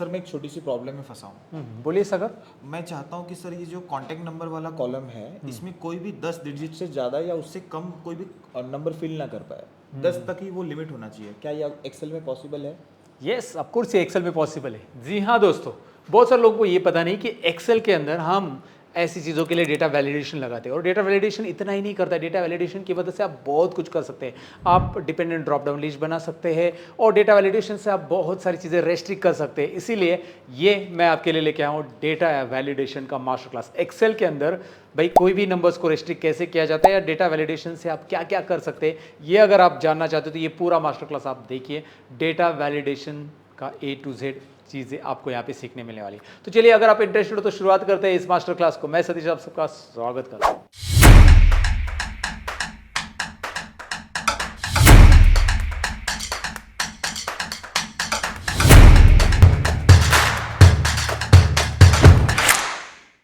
Sir मैं एक छोटी सी प्रॉब्लम में फंसा हूँ। बोलिए सागर। मैं चाहता हूँ कि सर ये जो कांटेक्ट नंबर वाला कॉलम है इसमें कोई भी 10 डिजिट से ज़्यादा या उससे कम कोई भी नंबर फिल ना कर पाए। 10 तक ही वो लिमिट होना चाहिए। क्या ये एक्सेल में पॉसिबल है? यस ऑफ कोर्स ये एक्सेल में पॉसिबल है। जी हाँ दोस्तों, बहुत सारे लोगों को ये पता नहीं कि एक्सेल के अंदर हम ऐसी चीज़ों के लिए डेटा वैलिडेशन लगाते हैं। और डेटा वैलिडेशन इतना ही नहीं करता है, डेटा वैलिडेशन की वजह से आप बहुत कुछ कर सकते हैं। आप डिपेंडेंट ड्रॉप डाउन लिस्ट बना सकते हैं और डेटा वैलिडेशन से आप बहुत सारी चीज़ें रेस्ट्रिक्ट कर सकते हैं। इसीलिए ये मैं आपके लिए लेके आया हूँ डेटा वैलिडेशन का मास्टर क्लास। एक्सेल के अंदर भाई कोई भी नंबर्स को रेस्ट्रिक्ट कैसे किया जाता है या डेटा वैलिडेशन से आप क्या क्या कर सकते हैं, ये अगर आप जानना चाहते हो तो ये पूरा मास्टर क्लास आप देखिए। डेटा वैलिडेशन का A to Z चीज़ें आपको यहाँ पे सीखने मिलने वाली। तो चलिए, अगर आप इंटरेस्टेड हो तो शुरुआत करते हैं इस मास्टर क्लास को। मैं सतीश, आप सबका स्वागत करता हूँ।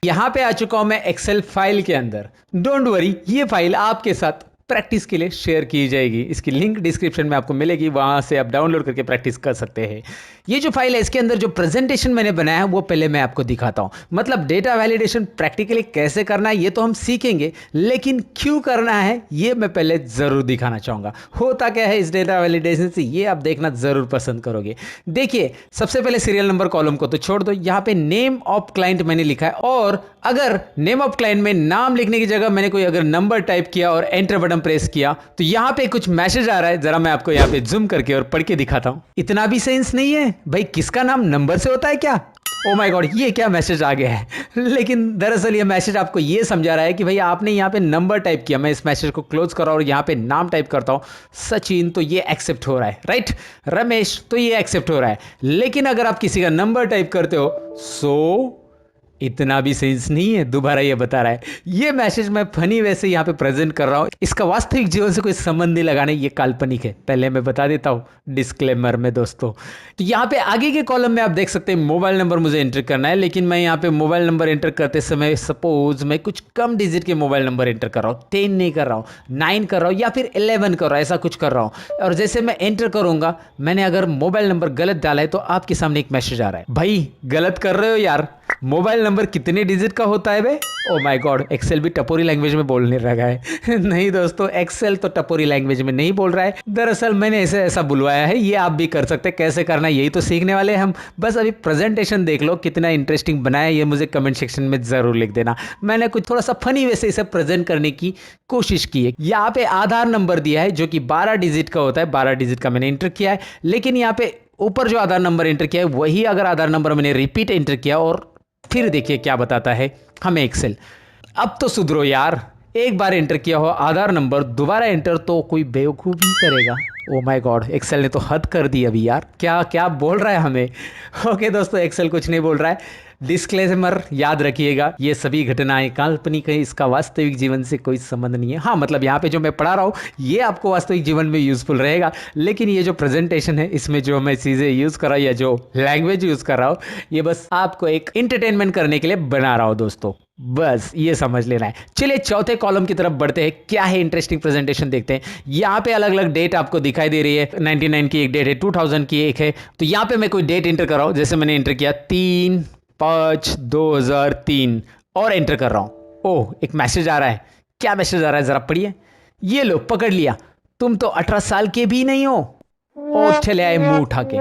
यहाँ पे आ चुका हूं मैं एक्सेल फाइल के अंदर। डोंट वरी, ये फाइल आपके साथ प्रैक्टिस के लिए शेयर की जाएगी। इसकी लिंक डिस्क्रिप्शन में आपको मिलेगी, वहाँ से आप डाउनलोड करके प्रैक्टिस कर सकते हैं। ये जो फाइल है इसके अंदर जो प्रेजेंटेशन मैंने बनाया है वो पहले मैं आपको दिखाता हूँ। मतलब डेटा वैलिडेशन प्रैक्टिकली कैसे करना है ये तो हम सीखेंगे, लेकिन क्यों करना है ये मैं पहले ज़रूर दिखाना चाहूँगा। होता क्या है इस डेटा वैलिडेशन से, ये आप देखना ज़रूर पसंद करोगे। देखिए, सबसे पहले सीरियल नंबर कॉलम को तो छोड़ दो, यहाँ पे नेम ऑफ क्लाइंट मैंने लिखा है। और अगर नेम ऑफ क्लाइंट में नाम लिखने की जगह मैंने कोई अगर नंबर टाइप किया और एंटर बटन प्रेस किया तो यहाँ पे कुछ मैसेज आ रहा है। जरा मैं आपको यहाँ पे जूम करके और पढ़ के दिखाता हूँ। इतना भी सेंस नहीं है भाई, किसका नाम नंबर से होता है क्या? ओ माय गॉड, ये क्या मैसेज आ गया है। लेकिन दरअसल ये मैसेज आपको ये समझा रहा है कि भाई आपने यहाँ पे नंबर टाइप किया। मैं इस मैसेज को क्लोज कर रहा हूँ और यहाँ पे नाम टाइप करता हूँ सचिन, तो ये एक्सेप्ट हो रहा है, राइट। रमेश, तो ये एक्सेप्ट हो रहा है। लेकिन अगर आप किसी का नंबर टाइप करते हो सो इतना भी सेंस नहीं है। दोबारा ये बता रहा है। ये मैसेज मैं फनी वैसे यहाँ पे प्रेजेंट कर रहा हूँ, इसका वास्तविक जीवन से कोई संबंध नहीं लगाने, ये काल्पनिक है। पहले मैं बता देता हूँ डिस्क्लेमर में दोस्तों। तो यहाँ पे आगे के कॉलम में आप देख सकते हैं मोबाइल नंबर मुझे एंटर करना है, लेकिन मैं यहाँ पे मोबाइल नंबर एंटर करते समय सपोज मैं कुछ कम डिजिट के मोबाइल नंबर एंटर कर रहा हूँ। 10 नहीं कर रहा हूँ, 9 कर रहा हूँ या फिर 11 कर रहा हूँ, ऐसा कुछ कर रहा हूँ। और जैसे मैं एंटर करूंगा, मैंने अगर मोबाइल नंबर गलत डाला है तो आपके सामने एक मैसेज आ रहा है, भाई गलत कर रहे हो यार, मोबाइल नंबर कितने डिजिट का होता है बे? ओ माय गॉड, एक्सेल भी टपोरी लैंग्वेज में बोलने लगा है। नहीं दोस्तों, एक्सेल तो टपोरी लैंग्वेज में नहीं बोल रहा है। दरअसल मैंने ऐसा बुलवाया है, ये आप भी कर सकते हैं। कैसे करना यही तो सीखने वाले हैं हम। बस अभी प्रेजेंटेशन देख लो कितना इंटरेस्टिंग बनाया, ये मुझे कमेंट सेक्शन में जरूर लिख देना। मैंने कुछ थोड़ा सा फनी वैसे इसे प्रेजेंट करने की कोशिश की है। यहाँ पे आधार नंबर दिया है जो कि 12 डिजिट का होता है। 12 डिजिट का मैंने एंटर किया है, लेकिन यहाँ पे ऊपर जो आधार नंबर एंटर किया है वही अगर आधार नंबर मैंने रिपीट एंटर किया और फिर देखिए क्या बताता है हमें एक्सेल। अब तो सुधरो यार, एक बार एंटर किया हो आधार नंबर दोबारा एंटर तो कोई बेवकूफ़ ही करेगा। ओ माय गॉड, एक्सेल ने तो हद कर दी अभी यार। क्या क्या बोल रहा है हमें। ओके दोस्तों, एक्सेल कुछ नहीं बोल रहा है। डिस्क्लेमर याद रखिएगा, ये सभी घटनाएं काल्पनिक है, इसका वास्तविक जीवन से कोई संबंध नहीं है। हाँ मतलब यहाँ पे जो मैं पढ़ा रहा हूँ ये आपको वास्तविक जीवन में यूजफुल रहेगा, लेकिन ये जो प्रेजेंटेशन है इसमें जो मैं चीज़ें यूज़ कर रहा हूँ या जो लैंग्वेज यूज़ कर रहा हूँ ये बस आपको एक एंटरटेनमेंट करने के लिए बना रहा हूँ दोस्तों, बस ये समझ लेना है। चलिए चौथे कॉलम की तरफ बढ़ते हैं। क्या है इंटरेस्टिंग प्रेजेंटेशन देखते हैं। यहाँ पे अलग अलग डेट आपको दिखाई दे रही है। 99 की एक डेट है, 2000 की एक है। तो यहाँ पे मैं कोई डेट एंटर कर रहा हूँ, जैसे मैंने एंटर किया 3/5/2003 और एंटर कर रहा हूँ। ओह, एक मैसेज आ रहा है। क्या मैसेज आ रहा है जरा पढ़िए। ये लो पकड़ लिया, तुम तो 18 साल के भी नहीं हो। और चले आए मुंह उठा के।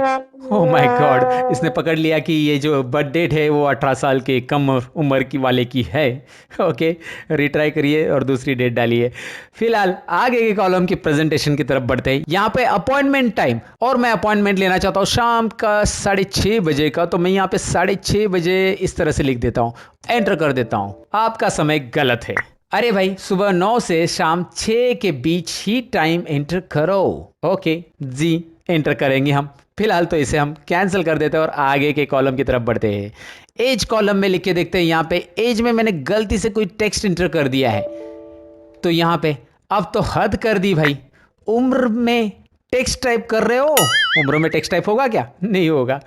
ओह माय गॉड, इसने पकड़ लिया कि ये जो बर्थ डेट है वो 18 साल के कम उम्र की वाले की है। ओके, रिट्राई करिए और दूसरी डेट डालिए। फिलहाल आगे के कॉलम की प्रेजेंटेशन की तरफ बढ़ते हैं। यहाँ पे अपॉइंटमेंट टाइम, और मैं अपॉइंटमेंट लेना चाहता हूँ शाम का 6:30 बजे का, तो मैं यहाँ पे 6:30 बजे इस तरह से लिख देता हूँ, एंटर कर देता हूँ। आपका समय गलत है। अरे भाई, सुबह 9 से शाम 6 के बीच ही टाइम एंटर करो। ओके जी, एंटर करेंगे हम। फिलहाल तो इसे हम कैंसिल कर देते हैं और आगे के कॉलम की तरफ बढ़ते हैं। एज कॉलम में लिख के देखते हैं। यहाँ पे एज में मैंने गलती से कोई टेक्स्ट एंटर कर दिया है, तो यहाँ पे अब तो हद कर दी भाई। उम्र में टेक्स्ट टाइप कर रहे हो, उम्र में टेक्स्ट टाइप होगा क्या? नहीं होगा।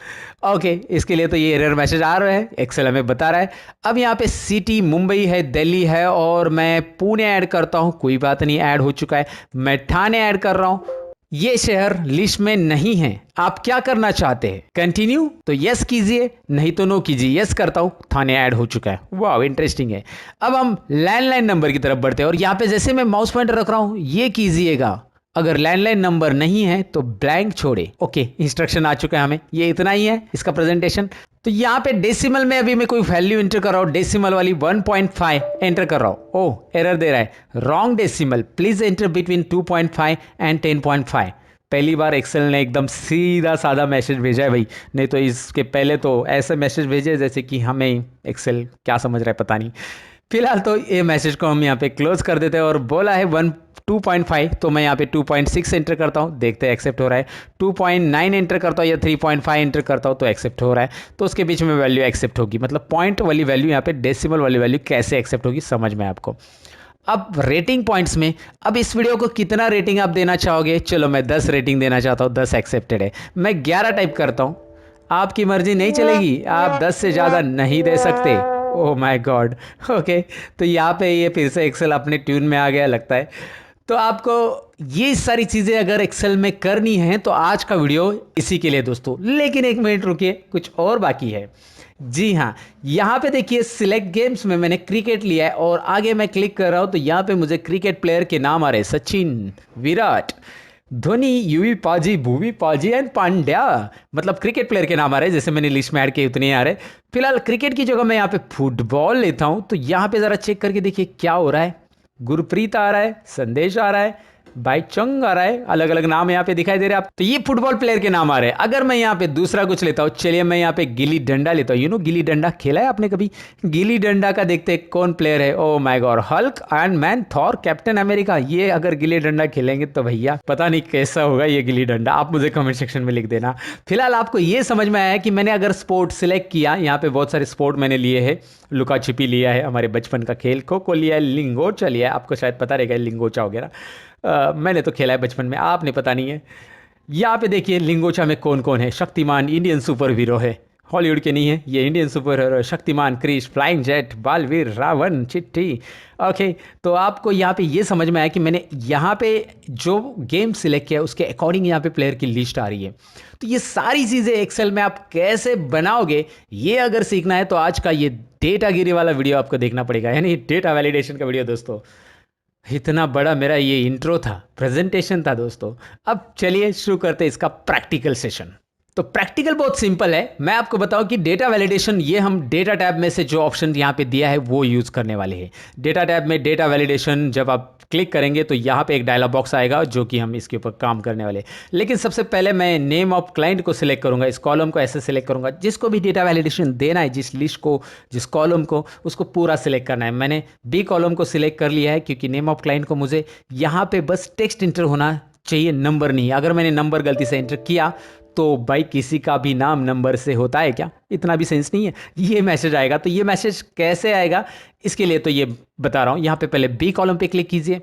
ओके, इसके लिए तो ये एरर मैसेज आ रहा है, एक्सेल हमें बता रहा है। अब यहाँ पे सिटी मुंबई है, दिल्ली है और मैं पुणे ऐड करता हूँ। कोई बात नहीं, ऐड हो चुका है। मैं ठाणे ऐड कर रहा हूँ। ये शेयर लिस्ट में नहीं है, आप क्या करना चाहते हैं? कंटिन्यू तो यस कीजिए, नहीं तो नो कीजिए। यस करता हूं, थाने ऐड हो चुका है। वाह इंटरेस्टिंग है। अब हम लैंडलाइन नंबर की तरफ बढ़ते हैं और यहाँ पे जैसे मैं माउस पॉइंटर रख रहा हूं ये कीजिएगा। अगर लैंडलाइन नंबर नहीं है तो ब्लैंक छोड़े। ओके इंस्ट्रक्शन आ चुका है हमें, ये इतना ही है इसका प्रेजेंटेशन। तो यहाँ पे डेसिमल में अभी मैं कोई वैल्यू एंटर कर रहा हूँ, डेसिमल वाली 1.5 एंटर कर रहा हूँ। ओह एरर दे रहा है, wrong decimal, please enter between 2.5 and 10.5। पहली बार एक्सेल ने एकदम सीधा साधा मैसेज भेजा है भाई, नहीं तो इसके पहले तो ऐसे मैसेज भेजे जैसे कि हमें एक्सेल क्या समझ रहा है पता नहीं। फिलहाल तो ये मैसेज को हम यहाँ पे क्लोज कर देते हैं और बोला है 2.5 तो मैं यहाँ पे 2.6 एंटर करता हूँ, देखते हैं एक्सेप्ट हो रहा है। 2.9 एंटर करता हूँ या 3.5 एंटर करता हूँ तो एक्सेप्ट हो रहा है। तो उसके बीच में वैल्यू एक्सेप्ट होगी, मतलब पॉइंट वाली वैल्यू यहाँ पे डेसिमल वाली वैल्यू कैसे एक्सेप्ट होगी समझ में आपको। अब रेटिंग पॉइंट्स में, अब इस वीडियो को कितना रेटिंग आप देना चाहोगे? चलो मैं 10 रेटिंग देना चाहता हूँ, 10 एक्सेप्टेड है। मैं 11 टाइप करता हूँ, आपकी मर्जी नहीं चलेगी, आप 10 से ज़्यादा नहीं दे सकते। Oh my God. ओके तो यहाँ पे ये फिर से एक्सेल अपने ट्यून में आ गया लगता है। तो आपको ये सारी चीज़ें अगर एक्सेल में करनी है तो आज का वीडियो इसी के लिए दोस्तों। लेकिन एक मिनट रुकिए, कुछ और बाकी है। जी हाँ, यहाँ पे देखिए सिलेक्ट गेम्स में मैंने क्रिकेट लिया है और आगे मैं क्लिक कर रहा हूँ तो यहाँ पे मुझे क्रिकेट प्लेयर के नाम आ रहे हैं, सचिन, विराट, धोनी, युवी पाजी, भुवी पाजी एंड पांड्या। मतलब क्रिकेट प्लेयर के नाम आ रहे हैं, जैसे मैंने लिस्ट में ऐड किए उतने आ रहे। फिलहाल क्रिकेट की जगह मैं यहाँ पे फुटबॉल लेता हूँ तो यहाँ पे ज़रा चेक करके देखिए क्या हो रहा है। गुरप्रीत आ रहा है, संदेश आ रहा है, बाईचंग आ रहा है, अलग अलग नाम यहाँ पे दिखाई दे रहे हैं आप। तो ये फुटबॉल प्लेयर के नाम आ रहे हैं। अगर मैं यहाँ पे दूसरा कुछ लेता हूँ, चलिए मैं यहाँ पे गिल्ली डंडा लेता हूँ। गिल्ली डंडा खेला है आपने कभी? गिल्ली डंडा का देखते हैं कौन प्लेयर है। Oh my God, Hulk, iron man, Thor, captain America. ये अगर गिल्ली डंडा खेलेंगे तो भैया पता नहीं कैसा होगा ये गिल्ली डंडा, आप मुझे कमेंट सेक्शन में लिख देना। फिलहाल आपको ये समझ में आया कि मैंने अगर स्पोर्ट सिलेक्ट किया, यहाँ पे बहुत सारे स्पोर्ट मैंने लिए हैं। लुका छिपी लिया है, हमारे बचपन का खेल, खो खो लिया है, लिंगोचा लिया है, आपको शायद पता रहेगा लिंगोचा वगैरह। मैंने तो खेला है बचपन में, आपने पता नहीं है। यहाँ पे देखिए लिंगोचा में कौन कौन है। शक्तिमान इंडियन सुपर हीरो है, हॉलीवुड के नहीं है, ये Indian super hero. Shaktimaan, Krrish, flying jet, Baalveer, Ravan, चिट्ठी। ओके तो आपको यहाँ पे ये समझ में आया कि मैंने यहाँ पे जो गेम सिलेक्ट किया उसके अकॉर्डिंग यहाँ पे प्लेयर की लिस्ट आ रही है। तो ये सारी चीज़ें एक्सेल में आप कैसे बनाओगे ये अगर सीखना है तो आज का ये डेटा गिरी वाला वीडियो आपको देखना पड़ेगा, यानी डेटा वैलिडेशन का वीडियो दोस्तों। इतना बड़ा मेरा ये इंट्रो था, प्रेजेंटेशन था दोस्तों। अब चलिए शुरू करते हैं इसका प्रैक्टिकल सेशन। तो प्रैक्टिकल बहुत सिंपल है। मैं आपको बताऊं कि डेटा वैलिडेशन ये हम डेटा टैब में से जो ऑप्शन यहाँ पे दिया है वो यूज़ करने वाले हैं। डेटा टैब में डेटा वैलिडेशन जब आप क्लिक करेंगे तो यहाँ पे एक डायलॉग बॉक्स आएगा जो कि हम इसके ऊपर काम करने वाले। लेकिन सबसे पहले मैं नेम ऑफ क्लाइंट को सिलेक्ट करूँगा, इस कॉलम को ऐसे सिलेक्ट करूँगा। जिसको भी डेटा वैलिडेशन देना है, जिस लिस्ट को, जिस कॉलम को, उसको पूरा सिलेक्ट करना है। मैंने बी कॉलम को सिलेक्ट कर लिया है क्योंकि नेम ऑफ क्लाइंट को मुझे यहाँ पे बस टेक्स्ट इंटर होना चाहिए, नंबर नहीं। अगर मैंने नंबर गलती से एंटर किया तो भाई किसी का भी नाम नंबर से होता है क्या? इतना भी सेंस नहीं है। ये मैसेज आएगा, तो ये मैसेज कैसे आएगा इसके लिए तो ये बता रहा हूँ। यहाँ पे पहले बी कॉलम पे क्लिक कीजिए।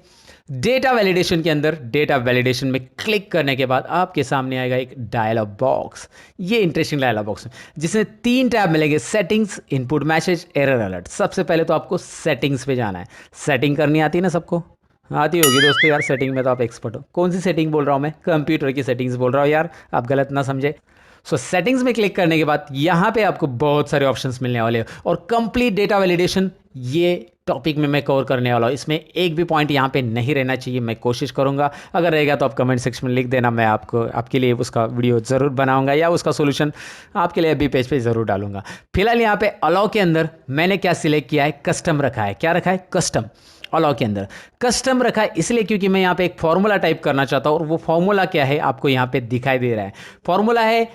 डेटा वैलिडेशन के अंदर डेटा वैलिडेशन में क्लिक करने के बाद आपके सामने आएगा एक डायलॉग बॉक्स। ये इंटरेस्टिंग डायलॉग बॉक्स है जिसमें 3 टैब मिलेंगे, settings, input message, error alert. सबसे पहले तो आपको सेटिंग्स पे जाना है। सेटिंग करनी आती है ना सबको? आती होगी दोस्तों यार, सेटिंग में तो आप एक्सपर्ट हो। कौन सी सेटिंग बोल रहा हूँ मैं? कंप्यूटर की सेटिंग्स बोल रहा हूँ यार, आप गलत ना समझे। सो सेटिंग्स में क्लिक करने के बाद यहाँ पे आपको बहुत सारे ऑप्शंस मिलने वाले हैं और कंप्लीट डेटा वैलिडेशन ये टॉपिक में मैं कवर करने वाला हूँ। इसमें एक भी पॉइंट यहाँ पे नहीं रहना चाहिए, मैं कोशिश करूँगा। अगर रहेगा तो आप कमेंट सेक्शन में लिख देना, मैं आपके लिए उसका वीडियो ज़रूर बनाऊँगा या उसका सोल्यूशन आपके लिए अभी पेज पे ज़रूर डालूंगा। फिलहाल यहाँ पे अलाउ के अंदर मैंने क्या सिलेक्ट किया है? कस्टम रखा है। क्या रखा है? कस्टम। अलाउ के अंदर कस्टम रखा है इसलिए क्योंकि मैं यहाँ पे एक फॉर्मूला टाइप करना चाहता हूँ और वो फॉर्मूला क्या है आपको यहाँ पे दिखाई दे रहा है। फॉर्मूला है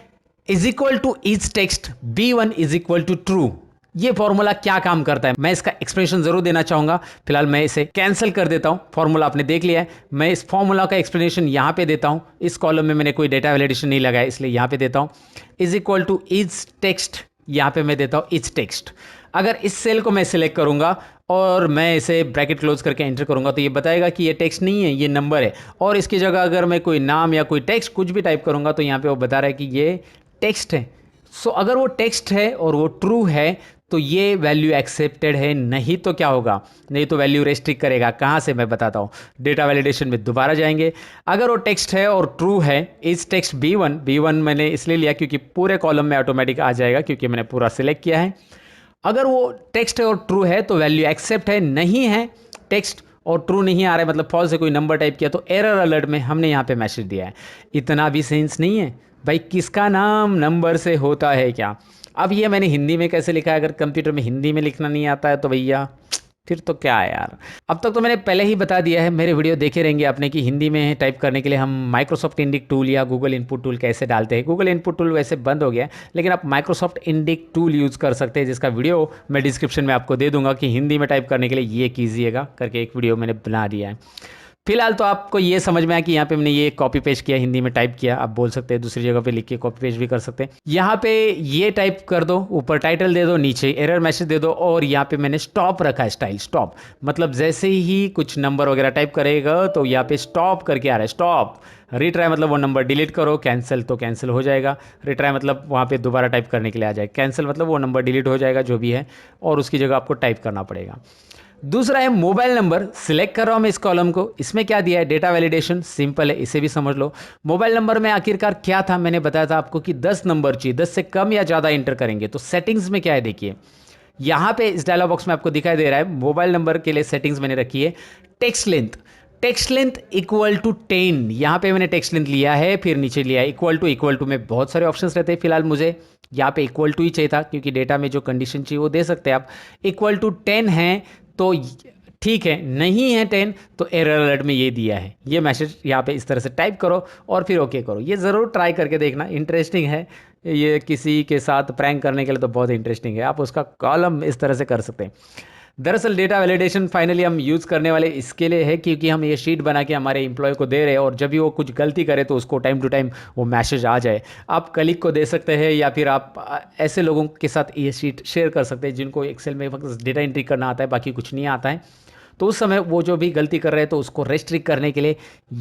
is equal to each text B1 is equal to true. ये फॉर्मूला क्या काम करता है मैं इसका एक्सप्लेनेशन जरूर देना चाहूंगा। फिलहाल मैं इसे कैंसिल कर देता हूं। फॉर्मूला आपने देख लिया है, मैं इस फॉर्मूला का एक्सप्लेनेशन यहां पे देता हूं। इस कॉलम में मैंने कोई डेटा वैलिडेशन नहीं लगाया इसलिए यहां पे देता हूं is equal to each text. यहां पे मैं देता हूं ईच टेक्स्ट। अगर इस सेल को मैं सिलेक्ट करूंगा और मैं इसे ब्रैकेट क्लोज करके एंटर करूंगा तो ये बताएगा कि ये टेक्स्ट नहीं है, ये नंबर है। और इसकी जगह अगर मैं कोई नाम या कोई टेक्स्ट कुछ भी टाइप करूंगा तो यहाँ पे वो बता रहा है कि ये टेक्स्ट है। सो अगर वो टेक्स्ट है और वो ट्रू है तो ये वैल्यू एक्सेप्टेड है, नहीं तो क्या होगा, नहीं तो वैल्यू रेस्ट्रिक्ट करेगा। कहाँ से मैं बताता हूँ, डेटा वैलिडेशन में दोबारा जाएंगे। अगर वो टेक्स्ट है और ट्रू है, इस टेक्स्ट B1 मैंने इसलिए लिया क्योंकि पूरे कॉलम में ऑटोमेटिक आ जाएगा क्योंकि मैंने पूरा सिलेक्ट किया है। अगर वो टेक्स्ट है और ट्रू है तो वैल्यू एक्सेप्ट है, नहीं है टेक्स्ट और ट्रू नहीं आ रहा है मतलब फॉल्स है, कोई नंबर टाइप किया तो एरर अलर्ट में हमने यहाँ पे मैसेज दिया है। इतना भी सेंस नहीं है भाई, किसका नाम नंबर से होता है क्या। अब ये मैंने हिंदी में कैसे लिखा है, अगर कंप्यूटर में हिंदी में लिखना नहीं आता है तो भैया फिर तो क्या है यार। अब तक तो मैंने पहले ही बता दिया है, मेरे वीडियो देखे रहेंगे आपने कि हिंदी में टाइप करने के लिए हम माइक्रोसॉफ्ट इंडिक टूल या गूगल इनपुट टूल कैसे डालते हैं। गूगल इनपुट टूल वैसे बंद हो गया है, लेकिन आप माइक्रोसॉफ्ट इंडिक टूल यूज़ कर सकते हैं, जिसका वीडियो मैं डिस्क्रिप्शन में आपको दे दूंगा कि हिंदी में टाइप करने के लिए ये कीजिएगा करके एक वीडियो मैंने बना दिया है। फिलहाल तो आपको ये समझ में आया कि यहाँ पे मैंने ये कॉपी पेस्ट किया, हिंदी में टाइप किया। आप बोल सकते हैं दूसरी जगह पे लिख के कॉपी पेस्ट भी कर सकते हैं। यहाँ पे ये टाइप कर दो, ऊपर टाइटल दे दो, नीचे एरर मैसेज दे दो, और यहाँ पे मैंने स्टॉप रखा है, स्टाइल स्टॉप। मतलब जैसे ही कुछ नंबर वगैरह टाइप करेगा तो यहाँ पे स्टॉप करके आ रहा है, स्टॉप। रिट्राई मतलब वो नंबर डिलीट करो, कैंसिल तो कैंसिल हो जाएगा, रिट्राई मतलब वहाँ पे दोबारा टाइप करने के लिए आ जाए, कैंसिल मतलब वो नंबर डिलीट हो जाएगा जो भी है और उसकी जगह आपको टाइप करना पड़ेगा। दूसरा है मोबाइल नंबर, सिलेक्ट कर रहा हूं मैं इस कॉलम को। इसमें क्या दिया है, डेटा वैलिडेशन, सिंपल है, इसे भी समझ लो। मोबाइल नंबर में आखिरकार क्या था, मैंने बताया था आपको कि 10 नंबर चाहिए, 10 से कम या ज़्यादा एंटर करेंगे। तो सेटिंग्स में क्या है देखिए, यहाँ पे इस डायलॉग बॉक्स में आपको दिखाई दे रहा है मोबाइल नंबर के लिए सेटिंग्स मैंने रखी है text length, text length equal to 10। यहाँ पे मैंने टेक्स्ट लेंथ लिया है, फिर नीचे लिया है इक्वल टू में बहुत सारे ऑप्शंस रहते हैं। फिलहाल मुझे यहाँ पे इक्वल टू ही चाहिए था क्योंकि डेटा में जो कंडीशन चाहिए वो दे सकते हैं आप। इक्वल टू 10 है तो ठीक है, नहीं है 10 तो एरर अलर्ट में ये दिया है, ये मैसेज यहाँ पे इस तरह से टाइप करो और फिर ओके करो। ये ज़रूर ट्राई करके देखना, इंटरेस्टिंग है। ये किसी के साथ प्रैंक करने के लिए तो बहुत इंटरेस्टिंग है, आप उसका कॉलम इस तरह से कर सकते हैं। दरअसल डेटा वैलिडेशन फाइनली हम यूज़ करने वाले इसके लिए है क्योंकि हम ये शीट बना के हमारे एम्प्लॉय को दे रहे हैं और जब भी वो कुछ गलती करे तो उसको टाइम टू टाइम वो मैसेज आ जाए। आप कलीग को दे सकते हैं या फिर आप ऐसे लोगों के साथ ये शीट शेयर कर सकते हैं जिनको एक्सेल में बस डेटा एंट्री करना आता है, बाकी कुछ नहीं आता है। तो उस समय वो जो भी गलती कर रहे हैं तो उसको रेस्ट्रिक्ट करने के लिए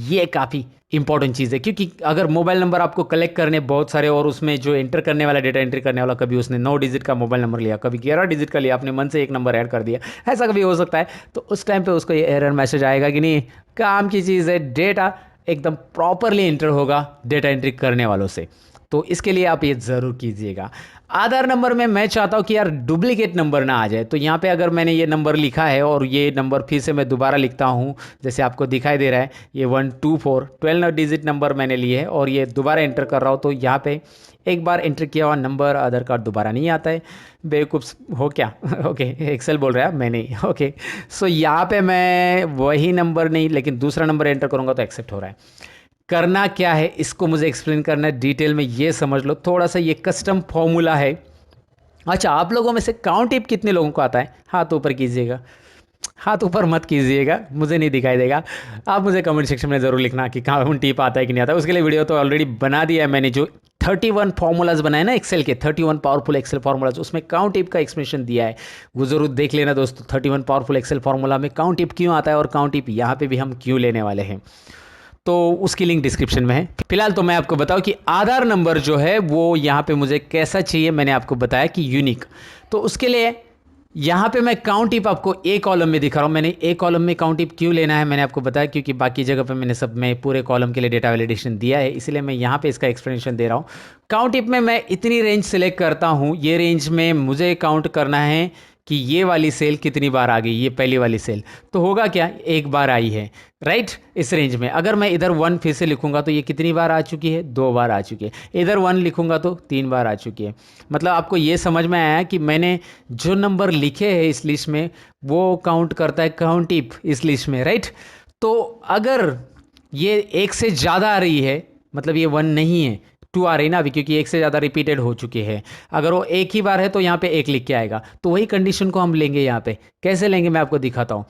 ये काफ़ी इंपॉर्टेंट चीज़ है। क्योंकि अगर मोबाइल नंबर आपको कलेक्ट करने बहुत सारे और उसमें जो एंटर करने वाला, डेटा एंट्री करने वाला, कभी उसने 9 डिजिट का मोबाइल नंबर लिया, कभी 11 डिजिट का लिया, अपने मन से एक नंबर ऐड कर दिया, ऐसा कभी हो सकता है, तो उस टाइम पे उसको ये एरर मैसेज आएगा कि नहीं। काम की चीज़ है, डेटा एकदम प्रॉपरली एंटर होगा डेटा एंट्री करने वालों से, तो इसके लिए आप ये ज़रूर कीजिएगा। आधार नंबर में मैं चाहता हूँ कि यार डुप्लीकेट नंबर ना आ जाए, तो यहाँ पे अगर मैंने ये नंबर लिखा है और ये नंबर फिर से मैं दोबारा लिखता हूँ, जैसे आपको दिखाई दे रहा है ये 124 12 डिजिट नंबर मैंने लिए है और ये दोबारा एंटर कर रहा हूँ, तो यहाँ पे एक बार एंटर किया हुआ नंबर आधार कार्ड दोबारा नहीं आता है। बेवकूफ़ हो क्या ओके, एक्सेल बोल रहा है, मैं नहीं। ओके, सो यहाँ पे मैं वही नंबर नहीं लेकिन दूसरा नंबर एंटर करूँगा तो एक्सेप्ट हो रहा है। करना क्या है इसको मुझे एक्सप्लेन करना है डिटेल में, ये समझ लो थोड़ा सा। ये कस्टम फॉर्मूला है। अच्छा, आप लोगों में से काउंट टिप कितने लोगों को आता है, हाथ ऊपर कीजिएगा। हाथ ऊपर मत कीजिएगा, मुझे नहीं दिखाई देगा। आप मुझे कमेंट सेक्शन में ज़रूर लिखना कि काउंट टिप आता है कि नहीं आता है। उसके लिए वीडियो तो ऑलरेडी बना दिया है मैंने, जो 31 फार्मूलाज बनाए ना एक्सेल के, 31 पावरफुल एक्सेल फार्मूलाज, उसमें काउंट टिप का एक्सप्लेनेशन दिया है, वो ज़रूर देख लेना दोस्तों। 31 पावरफुल एक्सेल फार्मूला में काउंट टिप क्यों आता है और काउंट टिप यहाँ पे भी हम क्यों लेने वाले हैं, तो उसकी लिंक डिस्क्रिप्शन में है। फिलहाल तो मैं आपको बताऊं कि आधार नंबर जो है वो यहाँ पे मुझे कैसा चाहिए। मैंने आपको बताया कि यूनिक, तो उसके लिए यहाँ पे मैं काउंट टिप आपको ए कॉलम में दिखा रहा हूँ। मैंने ए कॉलम में काउंट टिप क्यों लेना है मैंने आपको बताया, क्योंकि बाकी जगह पे मैंने सब में पूरे कॉलम के लिए डेटा वैलिडेशन दिया है, इसलिए मैं यहाँ पे इसका एक्सप्लेनेशन दे रहा हूँ। काउंट टिप में मैं इतनी रेंज सेलेक्ट करता हूँ, ये रेंज में मुझे काउंट करना है कि ये वाली सेल कितनी बार आ गई, ये पहली वाली सेल तो होगा क्या, एक बार आई है, राइट। इस रेंज में अगर मैं इधर 1 फिर से लिखूंगा तो ये कितनी बार आ चुकी है, 2 बार आ चुकी है। इधर 1 लिखूंगा तो 3 बार आ चुकी है। मतलब आपको ये समझ में आया कि मैंने जो नंबर लिखे हैं इस लिस्ट में वो काउंट करता है काउंट टिप इस लिस्ट में, राइट। तो अगर ये 1 से ज़्यादा आ रही है, मतलब ये 1 नहीं है, 2 आ रही ना अभी, क्योंकि 1 से ज़्यादा रिपीटेड हो चुके हैं। अगर वो एक ही बार है तो यहाँ पे 1 लिख के आएगा, तो वही कंडीशन को हम लेंगे यहाँ पे। कैसे लेंगे मैं आपको दिखाता हूँ।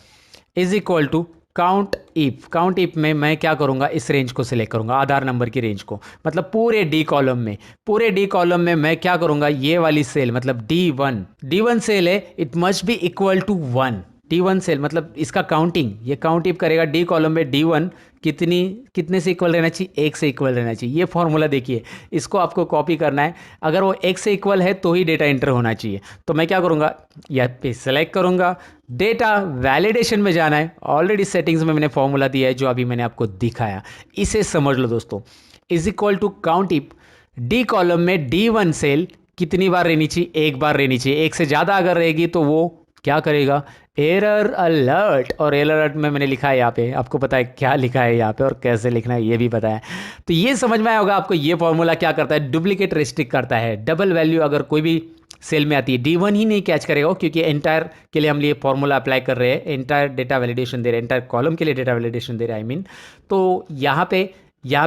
Is equal to count if, count if में मैं क्या करूँगा, इस रेंज को सिलेक्ट करूँगा, आधार नंबर की रेंज को, मतलब पूरे डी कॉलम में, पूरे डी कॉलम में मैं क्या करूँगा, ये वाली सेल मतलब D1 सेल है, it must be equal to 1, D1 cell मतलब इसका काउंटिंग, ये काउंट इफ करेगा डी कॉलम में D1 कितने से इक्वल रहना चाहिए, 1 से इक्वल रहना चाहिए। ये फॉर्मूला देखिए, इसको आपको कॉपी करना है। अगर वो 1 से इक्वल है तो ही डेटा एंटर होना चाहिए। तो मैं क्या करूँगा, यहाँ पे सेलेक्ट करूँगा, डेटा वैलिडेशन में जाना है। ऑलरेडी सेटिंग्स में मैंने फॉर्मूला दिया है जो अभी मैंने आपको दिखाया, इसे समझ लो दोस्तों। Is equal to count if D column में D1 सेल कितनी बार रहनी चाहिए, 1 बार रहनी चाहिए। 1 से ज़्यादा अगर रहेगी तो वो क्या करेगा, एरर अलर्ट। और एरर अलर्ट में मैंने लिखा है यहाँ पे, आपको पता है क्या लिखा है यहाँ पे और कैसे लिखना है ये भी पता है। तो ये समझ में आया होगा आपको। ये फॉर्मूला क्या करता है, डुप्लीकेट रिस्ट्रिक्ट करता है। डबल वैल्यू अगर कोई भी सेल में आती है, D1 ही नहीं कैच करेगा क्योंकि एंटायर के लिए हम ये फॉर्मूला अप्लाई कर रहे हैं, एंटायर डेटा वैलिडेशन दे रहे हैं, एंटायर कॉलम के लिए डेटा वैलिडेशन दे रहे हैं आई मीन। तो यहाँ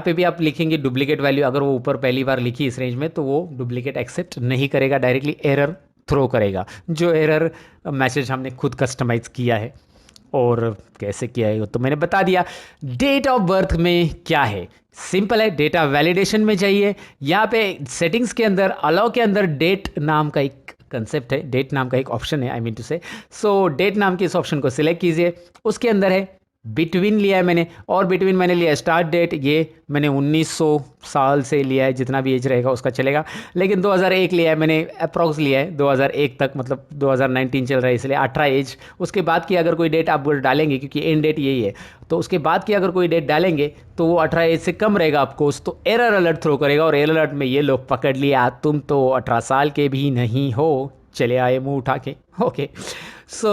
पे भी आप लिखेंगे डुप्लीकेट वैल्यू, अगर वो ऊपर पहली बार लिखी इस रेंज में तो वो डुप्लीकेट एक्सेप्ट नहीं करेगा, डायरेक्टली एरर थ्रो करेगा। जो एरर मैसेज हमने खुद कस्टमाइज किया है और कैसे किया है तो मैंने बता दिया। डेट ऑफ बर्थ में क्या है, सिंपल है, डेटा वैलिडेशन में चाहिए। यहाँ पे सेटिंग्स के अंदर अलाउ के अंदर डेट नाम का एक कंसेप्ट है, डेट नाम का एक ऑप्शन है आई मीन टू से। सो डेट नाम के इस ऑप्शन को सिलेक्ट कीजिए। उसके अंदर है बिटवीन लिया है मैंने, और बिटवीन मैंने लिया है स्टार्ट डेट, ये मैंने 1900 साल से लिया है, जितना भी एज रहेगा उसका चलेगा। लेकिन 2001 लिया है मैंने, अप्रॉक्स लिया है 2001 तक, मतलब 2019 चल रहा है इसलिए 18 एज। उसके बाद की अगर कोई डेट आप डालेंगे, क्योंकि एंड डेट यही है, तो उसके बाद की अगर कोई डेट डालेंगे तो वो 18 एज से कम रहेगा ऑफकोर्स, तो एरर अलर्ट थ्रो करेगा। और एरर अलर्ट में ये लोग पकड़ लिया, तुम तो 18 साल के भी नहीं हो, चले आए मुंह उठा के। ओके सो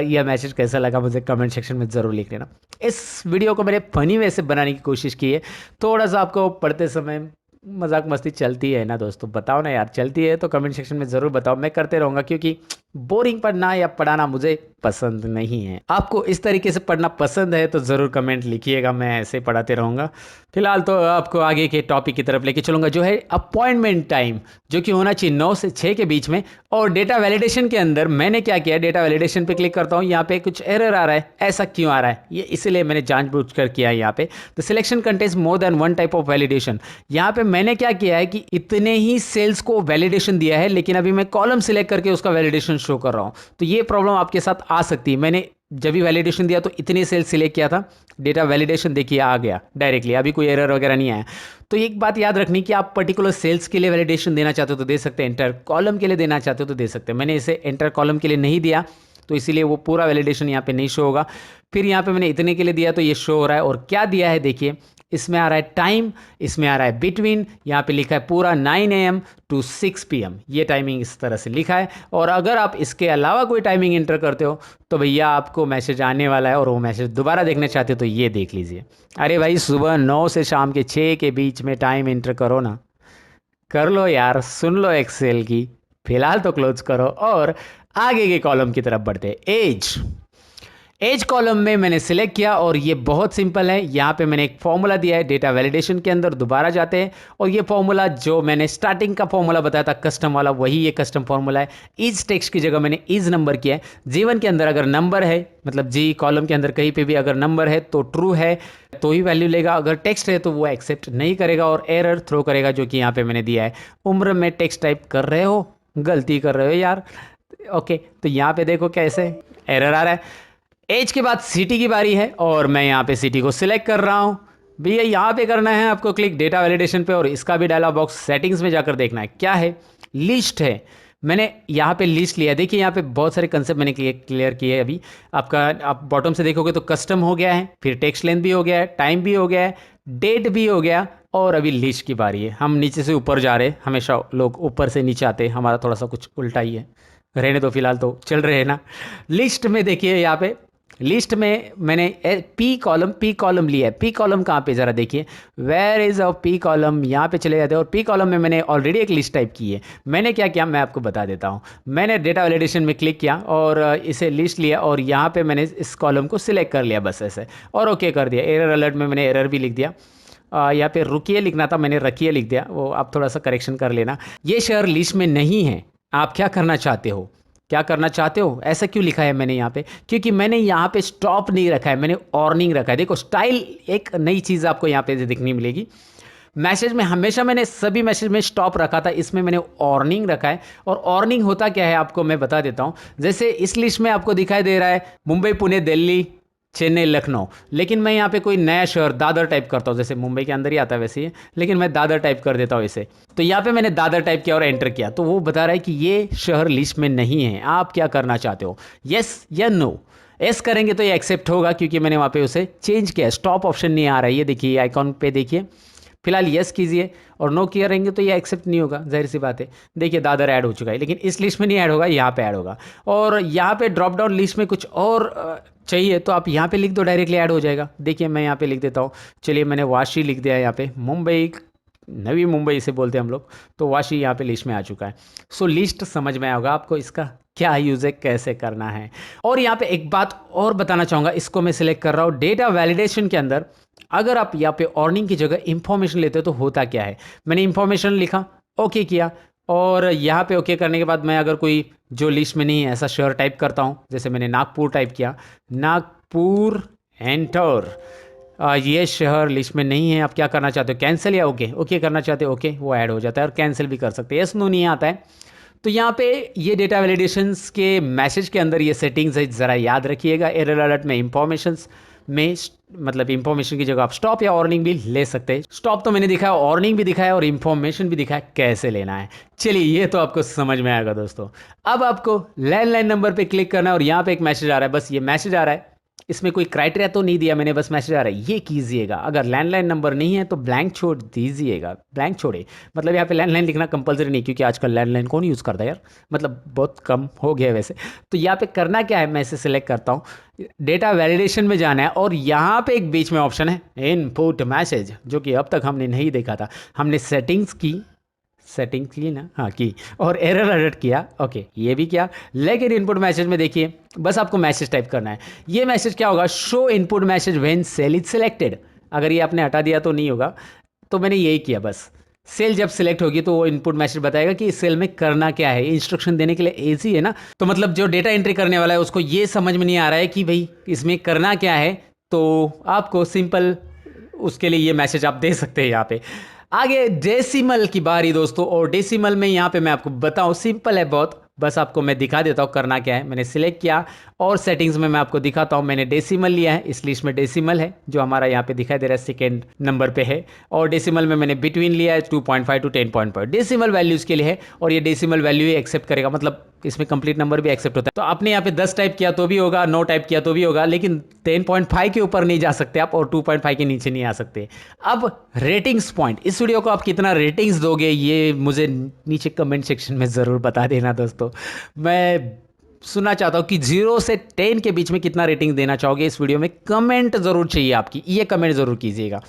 यह मैसेज कैसा लगा मुझे कमेंट सेक्शन में ज़रूर लिख लेना। इस वीडियो को मैंने फनी वे से बनाने की कोशिश की है, थोड़ा सा आपको पढ़ते समय मजाक मस्ती चलती है ना दोस्तों, बताओ ना यार, चलती है तो कमेंट सेक्शन में ज़रूर बताओ, मैं करते रहूँगा, क्योंकि बोरिंग पढ़ना या पढ़ाना मुझे पसंद नहीं है। आपको इस तरीके से पढ़ना पसंद है तो ज़रूर कमेंट लिखिएगा, मैं ऐसे पढ़ाते रहूँगा। फिलहाल तो आपको आगे के टॉपिक की तरफ लेके चलूँगा, जो है अपॉइंटमेंट टाइम, जो कि होना चाहिए 9 से 6 के बीच में। और डेटा वैलिडेशन के अंदर मैंने क्या किया, डेटा वैलिडेशन पे क्लिक करता हूँ, यहाँ पे कुछ एरर आ रहा है। ऐसा क्यों आ रहा है, ये इसलिए मैंने जानबूझकर किया है। यहाँ पे the selection contains more than one type of validation. यहाँ पे मैंने क्या किया है कि इतने ही सेल्स को वैलिडेशन दिया है, लेकिन अभी मैं कॉलम सिलेक्ट करके उसका वैलिडेशन शो कर रहा हूँ। तो ये प्रॉब्लम आपके साथ आ सकती है। मैंने जब भी वैलिडेशन दिया तो इतने सेल्स सिलेक्ट किया था, डेटा वैलिडेशन देखिए आ गया डायरेक्टली, अभी कोई एरर वगैरह नहीं आया। तो एक बात याद रखनी कि आप पर्टिकुलर सेल्स के लिए वैलिडेशन देना चाहते हो तो दे सकते हैं, एंटर कॉलम के लिए देना चाहते हो तो दे सकते हैं। मैंने इसे एंटर कॉलम के लिए नहीं दिया तो इसीलिए वो पूरा वैलिडेशन यहाँ पे नहीं शो होगा। फिर यहाँ पे मैंने इतने के लिए दिया तो ये शो हो रहा है। और क्या दिया है देखिए, इसमें आ रहा है टाइम, इसमें आ रहा है बिटवीन, यहाँ पे लिखा है पूरा 9 AM to 6 PM, ये टाइमिंग इस तरह से लिखा है। और अगर आप इसके अलावा कोई टाइमिंग एंटर करते हो तो भैया आपको मैसेज आने वाला है, और वो मैसेज दोबारा देखना चाहते हो तो ये देख लीजिए। अरे भाई सुबह 9 से शाम के 6 के बीच में टाइम एंटर करो ना, कर लो यार, सुन लो एक्सेल की। फिलहाल तो क्लोज करो और आगे के कॉलम की तरफ बढ़ते। एज कॉलम में मैंने सिलेक्ट किया और ये बहुत सिंपल है। यहाँ पे मैंने एक फॉर्मूला दिया है, डेटा वैलिडेशन के अंदर दोबारा जाते हैं और ये फॉर्मूला जो मैंने स्टार्टिंग का फॉर्मूला बताया था कस्टम वाला, वही ये कस्टम फॉर्मूला है। इज टेक्स्ट की जगह मैंने इज नंबर किया है। G1 के अंदर अगर नंबर है, मतलब जी कॉलम के अंदर कहीं पे भी अगर नंबर है तो ट्रू है तो ही वैल्यू लेगा, अगर टेक्स्ट है तो वो एक्सेप्ट नहीं करेगा और एरर थ्रो करेगा, जो कि यहाँ पे मैंने दिया है। उम्र में टेक्स्ट टाइप कर रहे हो, गलती कर रहे हो यार। ओके तो यहाँ पे देखो कैसे एरर आ रहा है। एज के बाद सिटी की बारी है और मैं यहाँ पे सिटी को सिलेक्ट कर रहा हूँ। भैया यहाँ पे करना है आपको क्लिक डेटा वैलिडेशन पे, और इसका भी डायलॉग बॉक्स सेटिंग्स में जाकर देखना है क्या है, लिस्ट है। मैंने यहाँ पे लिस्ट लिया, देखिए यहाँ पे बहुत सारे कंसेप्ट मैंने क्लियर किए अभी। आपका आप बॉटम से देखोगे तो कस्टम हो गया है, फिर टेक्स्ट लेंथ भी हो गया है, टाइम भी हो गया है, डेट भी हो गया, और अभी लिस्ट की बारी है। हम नीचे से ऊपर जा रहे हैं, हमेशा लोग ऊपर से नीचे आते हैं, हमारा थोड़ा सा कुछ उल्टा ही है, रहने दो फिलहाल तो चल रहे हैं ना। लिस्ट में देखिए यहाँ पे, लिस्ट में मैंने पी कॉलम लिया है। पी कॉलम कहाँ पे ज़रा देखिए, where is a P column, यहाँ पे चले जाते हैं और पी कॉलम में मैंने ऑलरेडी एक लिस्ट टाइप की है। मैंने क्या किया मैं आपको बता देता हूँ। मैंने डेटा वैलिडेशन में क्लिक किया और इसे लिस्ट लिया और यहाँ पे मैंने इस कॉलम को सिलेक्ट कर लिया बस ऐसे, और ओके कर दिया। एरर अलर्ट में मैंने एरर भी लिख दिया, यहाँ पे रुकिए लिखना था, मैंने रखिए लिख दिया, वो आप थोड़ा सा करेक्शन कर लेना। ये शहर लिस्ट में नहीं है, आप क्या करना चाहते हो, क्या करना चाहते हो, ऐसा क्यों लिखा है मैंने यहाँ पे, क्योंकि मैंने यहाँ पे स्टॉप नहीं रखा है, मैंने ऑर्निंग रखा है। देखो स्टाइल, एक नई चीज़ आपको यहाँ पे दिखनी मिलेगी। मैसेज में हमेशा मैंने सभी मैसेज में स्टॉप रखा था, इसमें मैंने ऑर्निंग रखा है। और ऑर्निंग होता क्या है आपको मैं बता देता हूँ। जैसे इस लिस्ट में आपको दिखाई दे रहा है मुंबई, पुणे, दिल्ली, चेन्नई, लखनऊ, लेकिन मैं यहाँ पे कोई नया शहर दादर टाइप करता हूँ, जैसे मुंबई के अंदर ही आता है वैसे ही, लेकिन मैं दादर टाइप कर देता हूँ इसे। तो यहाँ पे मैंने दादर टाइप किया और एंटर किया, तो वो बता रहा है कि ये शहर लिस्ट में नहीं है, आप क्या करना चाहते हो, येस या नो। एस करेंगे तो ये एक्सेप्ट होगा क्योंकि मैंने वहाँ पे उसे चेंज किया। स्टॉप ऑप्शन नहीं आ रहा है, ये देखिए आइकॉन पे देखिए। फिलहाल यस कीजिए और नो करेंगे तो ये एक्सेप्ट नहीं होगा, जाहिर सी बात है। देखिए दादर ऐड हो चुका है, लेकिन इस लिस्ट में नहीं ऐड होगा, यहाँ पे ऐड होगा। और यहाँ पे ड्रॉप डाउन लिस्ट में कुछ और चाहिए तो आप यहाँ पे लिख दो, डायरेक्टली ऐड हो जाएगा। देखिए मैं यहाँ पे लिख देता हूँ, चलिए मैंने वाशी लिख दिया है यहाँ पे, मुंबई, नवी मुंबई इसे बोलते हैं हम लोग, तो वाशी यहाँ पे लिस्ट में आ चुका है। सो लिस्ट समझ में आएगा आपको, इसका क्या यूज़ है, कैसे करना है। और यहाँ पे एक बात और बताना चाहूँगा, इसको मैं सिलेक्ट कर रहा हूँ डेटा वैलिडेशन के अंदर। अगर आप यहाँ पे अर्निंग की जगह इंफॉर्मेशन लेते हो तो होता क्या है, मैंने इंफॉर्मेशन लिखा, ओके किया, और यहाँ पे ओके करने के बाद मैं अगर कोई जो लिस्ट में नहीं है ऐसा शहर टाइप करता हूँ, जैसे मैंने नागपुर टाइप किया, नागपुर, एंटर। ये शहर लिस्ट में नहीं है, आप क्या करना चाहते हो, कैंसिल या ओके, ओके करना चाहते हो ओके, वो ऐड हो जाता है, और कैंसिल भी कर सकते हैं, यस नो नहीं आता है। तो यहाँ पे ये डेटा वैलिडेशंस के मैसेज के अंदर ये सेटिंग्स है, ज़रा याद रखिएगा। एरर अलर्ट में इंफॉर्मेशंस में मतलब इंफॉर्मेशन की जगह आप स्टॉप या वार्निंग भी ले सकते हैं। स्टॉप तो मैंने दिखाया, वार्निंग भी दिखाया और इंफॉर्मेशन भी दिखाया कैसे लेना है। चलिए ये तो आपको समझ में आएगा दोस्तों। अब आपको लैंडलाइन नंबर पे क्लिक करना है और यहाँ पे एक मैसेज आ रहा है, बस ये मैसेज आ रहा है, इसमें कोई क्राइटेरिया तो नहीं दिया मैंने, बस मैसेज आ रहा है, ये कीजिएगा। अगर लैंडलाइन नंबर नहीं है तो ब्लैंक छोड़ दीजिएगा, ब्लैंक छोड़े, मतलब यहाँ पे लैंडलाइन लिखना कंपलसरी नहीं, क्योंकि आजकल लैंडलाइन कौन यूज़ करता है यार, मतलब बहुत कम हो गया है वैसे। तो यहाँ पे करना क्या है, मैं इसे सिलेक्ट करता हूँ, डेटा वैलिडेशन में जाना है, और यहाँ पे एक बीच में ऑप्शन है इनपुट मैसेज, जो कि अब तक हमने नहीं देखा था। हमने सेटिंग्स की ना, हाँ की, और एरर अलर्ट किया, ओके ये भी किया, लेकिन इनपुट मैसेज में देखिए बस आपको मैसेज टाइप करना है। ये मैसेज क्या होगा, show input message when cell is selected. अगर ये आपने हटा दिया तो नहीं होगा, तो मैंने यही किया, बस सेल जब सिलेक्ट होगी तो वो इनपुट मैसेज बताएगा कि इस सेल में करना क्या है। इंस्ट्रक्शन देने के लिए ईजी है ना, तो मतलब जो डेटा एंट्री करने वाला है उसको ये समझ में नहीं आ रहा है कि भाई इसमें करना क्या है, तो आपको सिंपल उसके लिए ये मैसेज आप दे सकते हैं। यहाँ पे आगे डेसिमल की बारी दोस्तों, और डेसिमल में यहाँ पे मैं आपको बताऊँ, सिंपल है बहुत, बस आपको मैं दिखा देता हूँ करना क्या है। मैंने सिलेक्ट किया और सेटिंग्स में मैं आपको दिखाता हूँ, मैंने डेसिमल लिया है, इस लिस्ट में डेसिमल है जो हमारा यहाँ पे दिखाई दे रहा है, सेकेंड नंबर पे है। और डेसिमल में मैंने बिटवीन लिया है 2.5 टू 10.5, डेसिमल वैल्यूज़ के लिए है, और ये डेसिमल वैल्यू ही एक्सेप्ट करेगा, मतलब इसमें कंप्लीट नंबर भी एक्सेप्ट होता है। तो आपने यहाँ पे 10 टाइप किया तो भी होगा, 9 टाइप किया तो भी होगा, लेकिन 10.5 के ऊपर नहीं जा सकते आप, और 2.5 के नीचे नहीं आ सकते। अब रेटिंग्स पॉइंट, इस वीडियो को आप कितना रेटिंग्स दोगे ये मुझे नीचे कमेंट सेक्शन में ज़रूर बता देना दोस्तों। मैं सुनना चाहता हूँ कि 0 से 10 के बीच में कितना रेटिंग देना चाहोगे इस वीडियो में, कमेंट ज़रूर चाहिए आपकी, ये कमेंट ज़रूर कीजिएगा।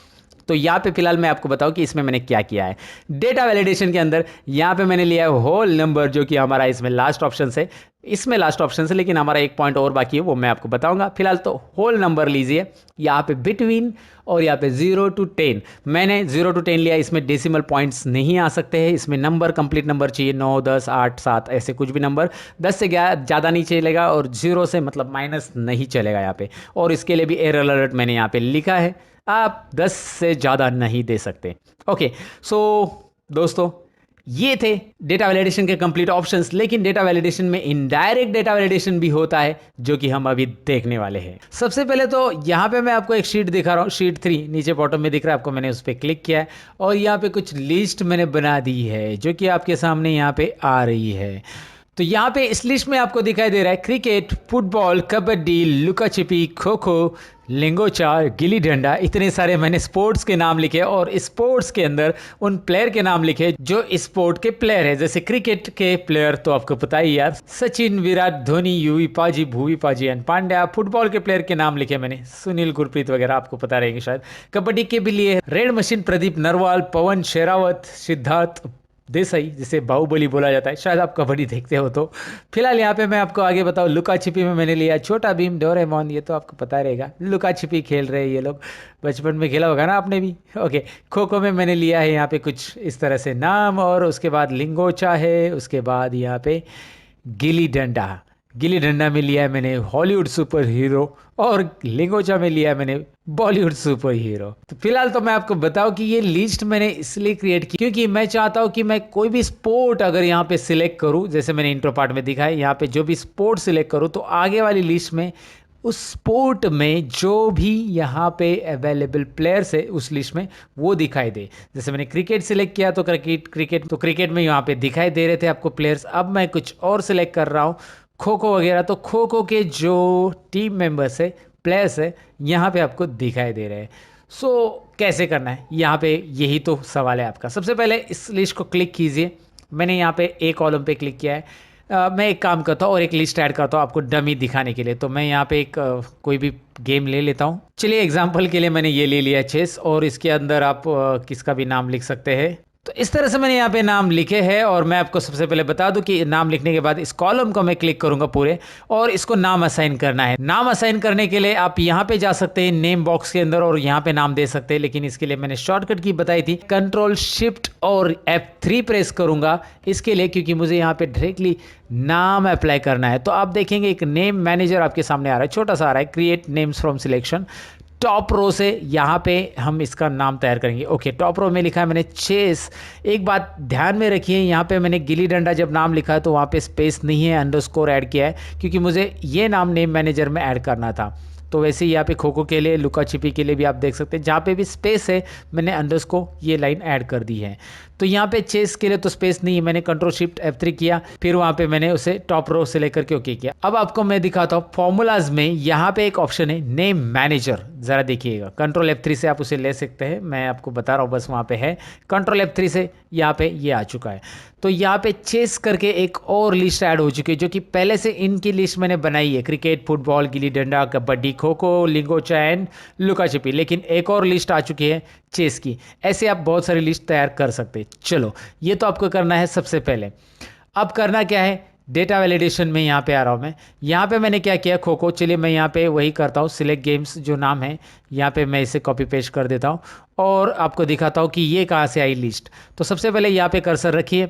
तो यहाँ पे फिलहाल मैं आपको बताऊँ कि इसमें मैंने क्या किया है। डेटा वैलिडेशन के अंदर यहाँ पे मैंने लिया है होल नंबर, जो कि हमारा इसमें लास्ट ऑप्शन है, इसमें लास्ट ऑप्शन है, लेकिन हमारा एक पॉइंट और बाकी है, वो मैं आपको बताऊंगा। फिलहाल तो होल नंबर लीजिए, यहाँ पे बिटवीन, और यहाँ पे 0 to 10, मैंने 0 to 10 लिया। इसमें डेसिमल पॉइंट्स नहीं आ सकते हैं, इसमें नंबर कंप्लीट नंबर चाहिए, 9, 10, 8, 7 ऐसे कुछ भी नंबर, 10 से ज़्यादा नहीं चलेगा, और 0 से मतलब माइनस नहीं चलेगा यहाँ पे। और इसके लिए भी एरर अलर्ट मैंने यहाँ पे लिखा है, आप 10 से ज़्यादा नहीं दे सकते। ओके, सो दोस्तों ये थे डेटा वैलिडेशन के कंप्लीट ऑप्शंस, लेकिन डेटा वैलिडेशन में इनडायरेक्ट डेटा वैलिडेशन भी होता है, जो कि हम अभी देखने वाले हैं। सबसे पहले तो यहाँ पे मैं आपको एक शीट दिखा रहा हूँ, शीट 3 नीचे बॉटम में दिख रहा है आपको, मैंने उस पर क्लिक किया है और यहाँ पे कुछ लिस्ट मैंने बना दी है, जो कि आपके सामने यहाँ पे आ रही है। तो यहाँ पे इस लिस्ट में आपको दिखाई दे रहा है क्रिकेट, फुटबॉल, कबड्डी, लुका छिपी, खो खो, लिंगोचा, गिल्ली डंडा, इतने सारे मैंने स्पोर्ट्स के नाम लिखे, और स्पोर्ट्स के अंदर उन प्लेयर के नाम लिखे जो स्पोर्ट के प्लेयर है। जैसे क्रिकेट के प्लेयर तो आपको पता ही यार, सचिन, विराट, धोनी, युवी पाजी, भुवी पाजी एंड पांड्या। फुटबॉल के प्लेयर के नाम लिखे मैंने, सुनील, गुरप्रीत वगैरह, आपको पता रहेंगे शायद। कबड्डी के भी लिए रेड मशीन, प्रदीप नरवाल, पवन शेरावत, सिद्धार्थ देसाई, जिसे बाहुबली बोला जाता है, शायद आप कबड्डी देखते हो तो। फिलहाल यहाँ पे मैं आपको आगे बताऊँ, लुका छिपी में मैंने लिया छोटा भीम, डोरेमोन, ये तो आपको पता रहेगा, लुका छिपी खेल रहे हैं ये लोग, बचपन में खेला होगा ना आपने भी। ओके, खो खो में मैंने लिया है यहाँ पे कुछ इस तरह से नाम, और उसके बाद लिंगोचा है, उसके बाद यहाँ पे गिल्ली डंडा। गिल्ली डंडा में लिया है मैंने हॉलीवुड सुपर हीरो, और लिंगोचा में लिया है मैंने बॉलीवुड सुपर हीरो। तो फिलहाल तो मैं आपको बताऊं कि ये लिस्ट मैंने इसलिए क्रिएट की क्योंकि मैं चाहता हूं कि मैं कोई भी स्पोर्ट अगर यहाँ पे सिलेक्ट करूं, जैसे मैंने इंट्रो पार्ट में दिखा है, यहाँ पे जो भी स्पोर्ट सिलेक्ट करूं तो आगे वाली लिस्ट में उस स्पोर्ट में जो भी यहाँ पे अवेलेबल प्लेयर्स है उस लिस्ट में वो दिखाई दे। जैसे मैंने क्रिकेट सिलेक्ट किया तो क्रिकेट में यहाँ पे दिखाई दे रहे थे आपको प्लेयर्स। अब मैं कुछ और सिलेक्ट कर रहा हूँ, खो खो वगैरह, तो खो खो के जो टीम मेंबर्स है, प्लेयर्स है, यहाँ पे आपको दिखाई दे रहे हैं। सो कैसे करना है यहाँ पे, यही तो सवाल है आपका। सबसे पहले इस लिस्ट को क्लिक कीजिए। मैंने यहाँ पे ए कॉलम पे क्लिक किया है। मैं एक काम करता हूँ और एक लिस्ट ऐड करता हूँ आपको डमी दिखाने के लिए। तो मैं यहाँ पे एक कोई भी गेम ले लेता हूँ। चलिए एग्जांपल के लिए मैंने ये ले लिया चेस, और इसके अंदर आप किसका भी नाम लिख सकते हैं। तो इस तरह से मैंने यहाँ पे नाम लिखे हैं, और मैं आपको सबसे पहले बता दूं कि नाम लिखने के बाद इस कॉलम को मैं क्लिक करूंगा पूरे, और इसको नाम असाइन करना है। नाम असाइन करने के लिए आप यहाँ पे जा सकते हैं नेम बॉक्स के अंदर और यहाँ पे नाम दे सकते हैं, लेकिन इसके लिए मैंने शॉर्टकट की बताई थी, कंट्रोल शिफ्ट और F3 प्रेस करूंगा इसके लिए, क्योंकि मुझे यहाँ पे डायरेक्टली नाम अप्लाई करना है। तो आप देखेंगे एक नेम मैनेजर आपके सामने आ रहा है, छोटा सा आ रहा है, create names from selection. Top row से यहाँ पे हम इसका नाम तैयार करेंगे। ओके, टॉप रो में लिखा है मैंने चेस। एक बात ध्यान में रखिए, यहाँ पे मैंने गिल्ली डंडा जब नाम लिखा है तो वहाँ पे स्पेस नहीं है, अंडरस्कोर ऐड किया है, क्योंकि मुझे ये नाम नेम मैनेजर में ऐड करना था। तो वैसे ही यहाँ पे खो खो के लिए, लुका छिपी के लिए भी आप देख सकते हैं, जहाँ पे भी स्पेस है मैंने अंडरस्कोर ये लाइन ऐड कर दी है। तो यहाँ पे चेस के लिए तो स्पेस नहीं है, मैंने कंट्रोल शिफ्ट F3 किया, फिर वहाँ पे मैंने उसे टॉप रो से लेकर के ओके किया। अब आपको मैं दिखाता हूँ फॉर्मूलाज में यहाँ पे एक ऑप्शन है नेम मैनेजर, ज़रा देखिएगा। कंट्रोल F3 से आप उसे ले सकते हैं, मैं आपको बता रहा हूँ, बस वहाँ पे है। कंट्रोल F3 से यहाँ पे ये आ चुका है। तो यहाँ पे चेस करके एक और लिस्ट ऐड हो चुकी है, जो कि पहले से इनकी लिस्ट मैंने बनाई है, cricket, football, gilli danda, kabaddi, kho kho, लिंगोचा and लुका छिपी। लेकिन एक और लिस्ट आ चुकी है चेस की। ऐसे आप बहुत सारी लिस्ट तैयार कर सकते हैं। चलो, ये तो आपको करना है सबसे पहले। अब करना क्या है, डेटा वैलिडेशन में यहाँ पे आ रहा हूँ मैं। यहाँ पे मैंने क्या किया, खो खो, चलिए मैं यहाँ पे वही करता हूँ, सिलेक्ट गेम्स जो नाम है, यहाँ पे मैं इसे कॉपी पेस्ट कर देता हूँ और आपको दिखाता हूँ कि ये कहाँ से आई लिस्ट। तो सबसे पहले यहाँ पे कर्सर रखिए,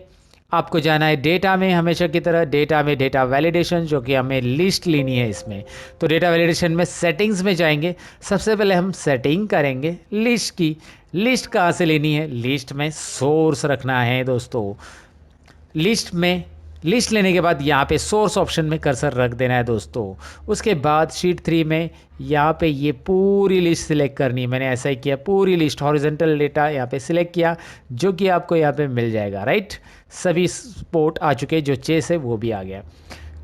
आपको जाना है डेटा में, हमेशा की तरह डेटा में, डेटा वैलिडेशन, जो कि हमें लिस्ट लेनी है इसमें। तो डेटा वैलिडेशन में सेटिंग्स में जाएंगे, सबसे पहले हम सेटिंग करेंगे लिस्ट की। लिस्ट कहाँ से लेनी है, लिस्ट में सोर्स रखना है दोस्तों। लिस्ट लेने के बाद यहाँ पे सोर्स ऑप्शन में कर्सर रख देना है दोस्तों। उसके बाद शीट 3 में यहाँ पे ये पूरी लिस्ट सिलेक्ट करनी है। मैंने ऐसा ही किया, पूरी लिस्ट हॉरिजॉन्टल डेटा यहाँ पे सिलेक्ट किया, जो कि आपको यहाँ पे मिल जाएगा, राइट। सभी स्पोर्ट आ चुके, जो चेस है वो भी आ गया।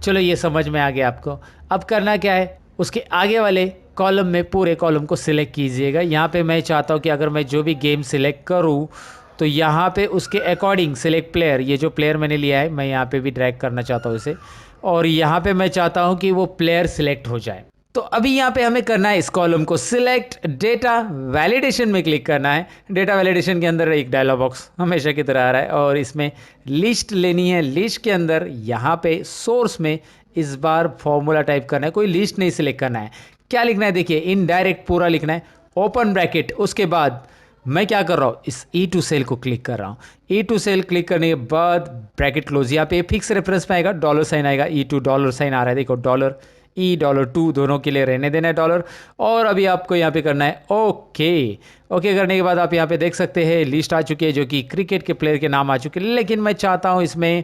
चलो, ये समझ में आ गया आपको। अब करना क्या है, उसके आगे वाले कॉलम में पूरे कॉलम को सिलेक्ट कीजिएगा। यहाँ पे मैं चाहता हूँ कि अगर मैं जो भी गेम सिलेक्ट करूँ तो यहाँ पे उसके अकॉर्डिंग सिलेक्ट प्लेयर, ये जो प्लेयर मैंने लिया है मैं यहाँ पे भी ड्रैग करना चाहता हूँ इसे, और यहाँ पे मैं चाहता हूँ कि वो प्लेयर सिलेक्ट हो जाए। तो अभी यहाँ पे हमें करना है इस कॉलम को सिलेक्ट, डेटा वैलिडेशन में क्लिक करना है। डेटा वैलिडेशन के अंदर एक डायलॉग बॉक्स हमेशा की तरह आ रहा है, और इसमें लिस्ट लेनी है। लिस्ट के अंदर यहाँ पे सोर्स में इस बार फॉर्मूला टाइप करना है, कोई लिस्ट नहीं सिलेक्ट करना है। क्या लिखना है, देखिए इनडायरेक्ट पूरा लिखना है, ओपन ब्रैकेट। उसके बाद मैं क्या कर रहा हूँ, इस E2 सेल को क्लिक कर रहा हूँ। E2 सेल क्लिक करने के बाद ब्रैकेट क्लोज, यहाँ पे फिक्स रेफरेंस में आएगा, डॉलर साइन आएगा, E2 डॉलर साइन आ रहा है, देखो डॉलर E $2 दोनों के लिए रहने देना है डॉलर। और अभी आपको यहाँ पे करना है ओके। ओके करने के बाद आप यहाँ पे देख सकते हैं लिस्ट आ चुकी है, जो कि क्रिकेट के प्लेयर के नाम आ चुके हैं। लेकिन मैं चाहता हूँ इसमें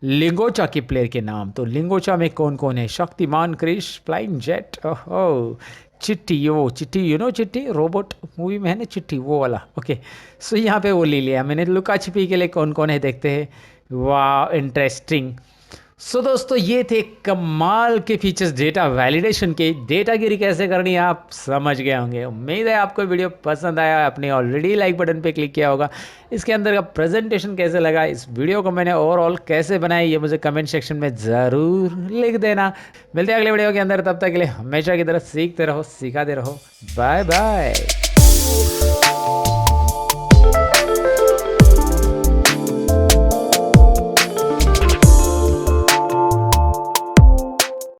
लिंगोचा के प्लेयर के नाम। तो लिंगोचा में कौन कौन है, शक्तिमान, क्रिश, फ्लाइंग जेट, ओहो, चिट्टी, वो चिट्टी, यू नो चिट्टी, रोबोट मूवी में है ना चिट्टी, वो वाला। ओके, सो यहाँ पे वो ले लिया मैंने। लुका छिपी के लिए कौन कौन है देखते हैं, वाह इंटरेस्टिंग। सो दोस्तों, ये थे कमाल के फीचर्स डेटा वैलिडेशन के। डेटागिरी कैसे करनी है आप समझ गए होंगे। उम्मीद है आपको वीडियो पसंद आया, आपने ऑलरेडी लाइक बटन पे क्लिक किया होगा। इसके अंदर का प्रेजेंटेशन कैसे लगा, इस वीडियो को मैंने ओवरऑल कैसे बनाई, ये मुझे कमेंट सेक्शन में ज़रूर लिख देना। मिलते हैं अगले वीडियो के अंदर, तब तक के लिए हमेशा की तरह सीखते रहो, सिखाते रहो। Bye bye.